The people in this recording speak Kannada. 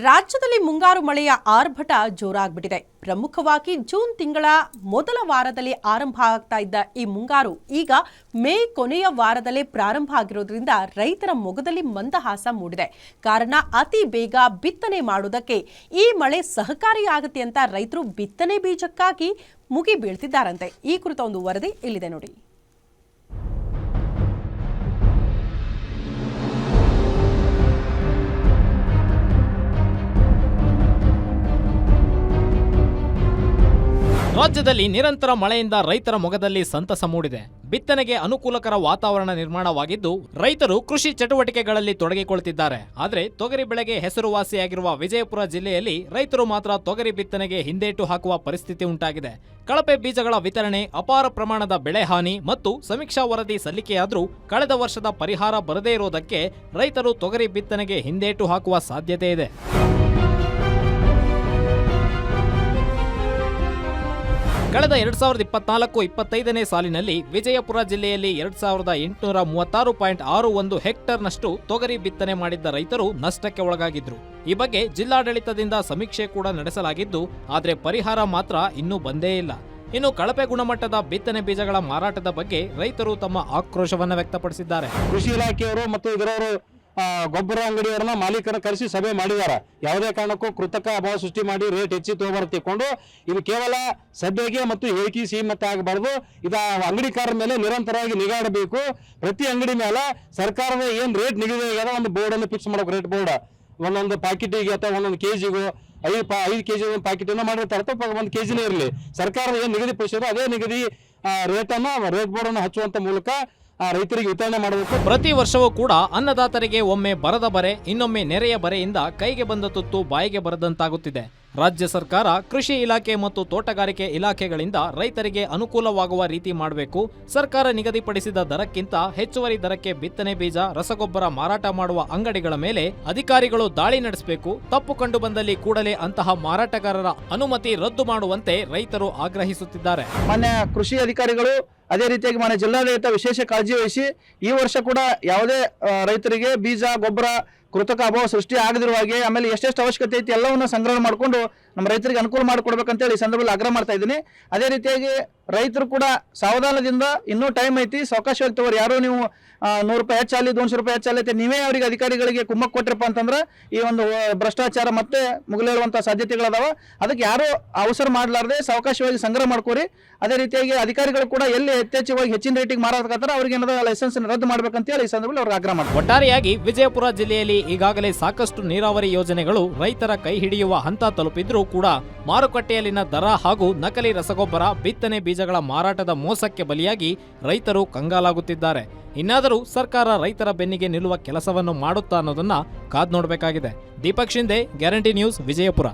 ರಾಜ್ಯದಲ್ಲಿ ಮುಂಗಾರು ಮಳೆಯ ಆರ್ಭಟ ಜೋರಾಗ್ಬಿಟ್ಟಿದೆ. ಪ್ರಮುಖವಾಗಿ ಜೂನ್ ತಿಂಗಳ ಮೊದಲ ವಾರದಲ್ಲಿ ಆರಂಭ ಆಗ್ತಾ ಇದ್ದ ಈ ಮುಂಗಾರು ಈಗ ಮೇ ಕೊನೆಯ ವಾರದಲ್ಲೇ ಪ್ರಾರಂಭ ಆಗಿರೋದ್ರಿಂದ ರೈತರ ಮೊಗದಲ್ಲಿ ಮಂದಹಾಸ ಮೂಡಿದೆ. ಕಾರಣ ಅತಿ ಬೇಗ ಬಿತ್ತನೆ ಮಾಡುವುದಕ್ಕೆ ಈ ಮಳೆ ಸಹಕಾರಿಯಾಗುತ್ತೆ ಅಂತ ರೈತರು ಬಿತ್ತನೆ ಬೀಜಕ್ಕಾಗಿ ಮುಗಿ ಬೀಳ್ತಿದ್ದಾರಂತೆ. ಈ ಕುರಿತ ಒಂದು ವರದಿ ಇಲ್ಲಿದೆ ನೋಡಿ. ರಾಜ್ಯದಲ್ಲಿ ನಿರಂತರ ಮಳೆಯಿಂದ ರೈತರ ಮೊಗದಲ್ಲಿ ಸಂತಸ ಮೂಡಿದೆ. ಬಿತ್ತನೆಗೆ ಅನುಕೂಲಕರ ವಾತಾವರಣ ನಿರ್ಮಾಣವಾಗಿದ್ದು ರೈತರು ಕೃಷಿ ಚಟುವಟಿಕೆಗಳಲ್ಲಿ ತೊಡಗಿಕೊಳ್ಳುತ್ತಿದ್ದಾರೆ. ಆದರೆ ತೊಗರಿ ಬೆಳೆಗೆ ಹೆಸರುವಾಸಿಯಾಗಿರುವ ವಿಜಯಪುರ ಜಿಲ್ಲೆಯಲ್ಲಿ ರೈತರು ಮಾತ್ರ ತೊಗರಿ ಬಿತ್ತನೆಗೆ ಹಿಂದೇಟು ಹಾಕುವ ಪರಿಸ್ಥಿತಿ ಉಂಟಾಗಿದೆ. ಕಳಪೆ ಬೀಜಗಳ ವಿತರಣೆ, ಅಪಾರ ಪ್ರಮಾಣದ ಬೆಳೆ ಹಾನಿ ಮತ್ತು ಸಮೀಕ್ಷಾ ವರದಿ ಸಲ್ಲಿಕೆಯಾದರೂ ಕಳೆದ ವರ್ಷದ ಪರಿಹಾರ ಬರದೇ ಇರುವುದಕ್ಕೆ ರೈತರು ತೊಗರಿ ಬಿತ್ತನೆಗೆ ಹಿಂದೇಟು ಹಾಕುವ ಸಾಧ್ಯತೆ ಇದೆ. ಕಳೆದ 2024-25ನೇ ಸಾಲಿನಲ್ಲಿ ವಿಜಯಪುರ ಜಿಲ್ಲೆಯಲ್ಲಿ 2836.61 ಹೆಕ್ಟೇರ್ನಷ್ಟು ತೊಗರಿ ಬಿತ್ತನೆ ಮಾಡಿದ್ದ ರೈತರು ನಷ್ಟಕ್ಕೆ ಒಳಗಾಗಿದ್ರು. ಈ ಬಗ್ಗೆ ಜಿಲ್ಲಾಡಳಿತದಿಂದ ಸಮೀಕ್ಷೆ ಕೂಡ ನಡೆಸಲಾಗಿದ್ದು, ಆದರೆ ಪರಿಹಾರ ಮಾತ್ರ ಇನ್ನೂ ಬಂದೇ ಇಲ್ಲ. ಇನ್ನು ಕಳಪೆ ಗುಣಮಟ್ಟದ ಬಿತ್ತನೆ ಬೀಜಗಳ ಮಾರಾಟದ ಬಗ್ಗೆ ರೈತರು ತಮ್ಮ ಆಕ್ರೋಶವನ್ನು ವ್ಯಕ್ತಪಡಿಸಿದ್ದಾರೆ. ಕೃಷಿ ಇಲಾಖೆಯವರು ಮತ್ತು ಇದರವರು ಗೊಬ್ಬರ ಅಂಗಡಿಯವರನ್ನ ಮಾಲೀಕರ ಕರೆಸಿ ಸಭೆ ಮಾಡಿದ್ದಾರೆ. ಯಾವುದೇ ಕಾರಣಕ್ಕೂ ಕೃತಕ ಅಭಾವ ಸೃಷ್ಟಿ ಮಾಡಿ ರೇಟ್ ಹೆಚ್ಚಿ ತಗೋಬರ್ತಿಕೊಂಡು ಇದು ಕೇವಲ ಸಭೆಗೆ ಮತ್ತು ಹೇಳಿಕೆ ಸೀಮಿತ ಆಗಬಾರ್ದು. ಇದು ಅಂಗಡಿಕಾರರ ಮೇಲೆ ನಿರಂತರವಾಗಿ ನಿಗಾ ಇಡಬೇಕು. ಪ್ರತಿ ಅಂಗಡಿ ಮೇಲೆ ಸರ್ಕಾರದ ಏನ್ ರೇಟ್ ನಿಗದಿ ಆಗ್ಯದ ಒಂದು ಬೋರ್ಡ್ ಅನ್ನು ಫಿಕ್ಸ್ ಮಾಡಬೇಕು. ರೇಟ್ ಬೋರ್ಡ್ ಒಂದೊಂದು ಪ್ಯಾಕೆಟಿಗೆ ಅಥವಾ ಒಂದೊಂದು ಕೆಜಿಗೂ 5 ಕೆಜಿ ಒಂದು ಪ್ಯಾಕೆಟ್ ಅನ್ನು ಮಾಡಿರ್ತಾರೆ ಅಥವಾ 1 ಕೆಜಿನೇ ಇರಲಿ, ಸರ್ಕಾರದ ಏನ್ ನಿಗದಿಪಡಿಸಿದ್ರು ಅದೇ ನಿಗದಿ ರೇಟ್ ಬೋರ್ಡ್ ಅನ್ನು ಹಚ್ಚುವಂತ ಮೂಲಕ ರೈತರಿಗೆ ವಿತರಣೆ ಮಾಡಬೇಕು. ಪ್ರತಿ ವರ್ಷವೂ ಕೂಡ ಅನ್ನದಾತರಿಗೆ ಒಮ್ಮೆ ಬರದ ಬರೆ, ಇನ್ನೊಮ್ಮೆ ನೆರೆಯ ಬರೆಯಿಂದ ಕೈಗೆ ಬಂದ ತುತ್ತು ಬಾಯಿಗೆ ಬರದಂತಾಗುತ್ತಿದೆ. ರಾಜ್ಯ ಸರ್ಕಾರ ಕೃಷಿ ಇಲಾಖೆ ಮತ್ತು ತೋಟಗಾರಿಕೆ ಇಲಾಖೆಗಳಿಂದ ರೈತರಿಗೆ ಅನುಕೂಲವಾಗುವ ರೀತಿ ಮಾಡಬೇಕು. ಸರ್ಕಾರ ನಿಗದಿಪಡಿಸಿದ ದರಕ್ಕಿಂತ ಹೆಚ್ಚುವರಿ ದರಕ್ಕೆ ಬಿತ್ತನೆ ಬೀಜ, ರಸಗೊಬ್ಬರ ಮಾರಾಟ ಮಾಡುವ ಅಂಗಡಿಗಳ ಮೇಲೆ ಅಧಿಕಾರಿಗಳು ದಾಳಿ ನಡೆಸಬೇಕು. ತಪ್ಪು ಕಂಡು ಬಂದಲ್ಲಿ ಕೂಡಲೇ ಅಂತಹ ಮಾರಾಟಗಾರರ ಅನುಮತಿ ರದ್ದು ಮಾಡುವಂತೆ ರೈತರು ಆಗ್ರಹಿಸುತ್ತಿದ್ದಾರೆ. ಮಾನ್ಯ ಕೃಷಿ ಅಧಿಕಾರಿಗಳು ಅದೇ ರೀತಿಯಾಗಿ ಮಾನ್ಯ ಜಿಲ್ಲಾಡಳಿತ ವಿಶೇಷ ಕಾಳಜಿ ವಹಿಸಿ ಈ ವರ್ಷ ಕೂಡ ಯಾವುದೇ ರೈತರಿಗೆ ಬೀಜ, ಗೊಬ್ಬರ, ಕೃತಕ ಅಭಾವ ಸೃಷ್ಟಿ ಆಗದಿರುವ ಹಾಗೆ, ಆಮೇಲೆ ಎಷ್ಟೆಷ್ಟು ಅವಶ್ಯಕತೆ ಐತಿ ಎಲ್ಲವನ್ನ ಸಂಗ್ರಹಣೆ ಮಾಡಿಕೊಂಡು ನಮ್ಮ ರೈತರಿಗೆ ಅನುಕೂಲ ಮಾಡಿಕೊಡ್ಬೇಕಂತೇಳಿ ಈ ಸಂದರ್ಭದಲ್ಲಿ ಆಗ್ರಹ ಮಾಡ್ತಾ ಇದ್ದೀನಿ. ಅದೇ ರೀತಿಯಾಗಿ ರೈತರು ಕೂಡ ಸಾವಧಾನದಿಂದ ಇನ್ನೂ ಟೈಮ್ ಐತಿ, ಸಾವಕಾಶವಾಗಿ ತಗೋರಿ. ಯಾರು ನೀವು 100 ರೂಪಾಯಿ ಹೆಚ್ಚಾಗಲಿ 200 ರೂಪಾಯಿ ಹೆಚ್ಚಾಗಲಿ ನೀವೇ ಅವರಿಗೆ ಅಧಿಕಾರಿಗಳಿಗೆ ಕುಮ್ಮಕ್ ಕೊಟ್ರಪ್ಪ ಅಂತಂದ್ರೆ ಈ ಒಂದು ಭ್ರಷ್ಟಾಚಾರ ಮತ್ತೆ ಮುಗಿಲೇಳುವಂತ ಸಾಧ್ಯತೆಗಳದಾವ. ಅದಕ್ಕೆ ಯಾರು ಅವಸರ ಮಾಡಲಾರದೆ ಸಾವಕಾಶವಾಗಿ ಸಂಗ್ರಹ ಮಾಡ್ಕೋರಿ. ಅದೇ ರೀತಿಯಾಗಿ ಅಧಿಕಾರಿಗಳು ಕೂಡ ಎಲ್ಲಿ ಯಥೇಚ್ಛವಾಗಿ ಹೆಚ್ಚಿನ ರೇಟಿಗೆ ಮಾರಾಟಗಾರ ಅವ್ರಿಗೆ ಏನಾದ ಲೈಸೆನ್ಸ್ ರದ್ದು ಮಾಡ್ಬೇಕಂತೇಳಿ ಈ ಸಂದರ್ಭದಲ್ಲಿ ಅವ್ರಿಗೆ ಆಗ್ರಹ ಮಾಡ್ತಾರೆ. ಒಟ್ಟಾರೆಯಾಗಿ ವಿಜಯಪುರ ಜಿಲ್ಲೆಯಲ್ಲಿ ಈಗಾಗಲೇ ಸಾಕಷ್ಟು ನೀರಾವರಿ ಯೋಜನೆಗಳು ರೈತರ ಕೈ ಹಿಡಿಯುವ ಹಂತ ತಲುಪಿದ್ರೂ ಕೂಡ ಮಾರುಕಟ್ಟೆಯಲ್ಲಿನ ದರ ಹಾಗೂ ನಕಲಿ ರಸಗೊಬ್ಬರ, ಬಿತ್ತನೆ ಬೀಜಗಳ ಮಾರಾಟದ ಮೋಸಕ್ಕೆ ಬಲಿಯಾಗಿ ರೈತರು ಕಂಗಾಲಾಗುತ್ತಿದ್ದಾರೆ. ಇನ್ನಾದರೂ ಸರ್ಕಾರ ರೈತರ ಬೆನ್ನಿಗೆ ನಿಲ್ಲುವ ಕೆಲಸವನ್ನು ಮಾಡುತ್ತಾ ಅನ್ನೋದನ್ನ ಕಾದ್ ನೋಡಬೇಕಾಗಿದೆ. Deepak Shinde, guarantee news, Vijayapura.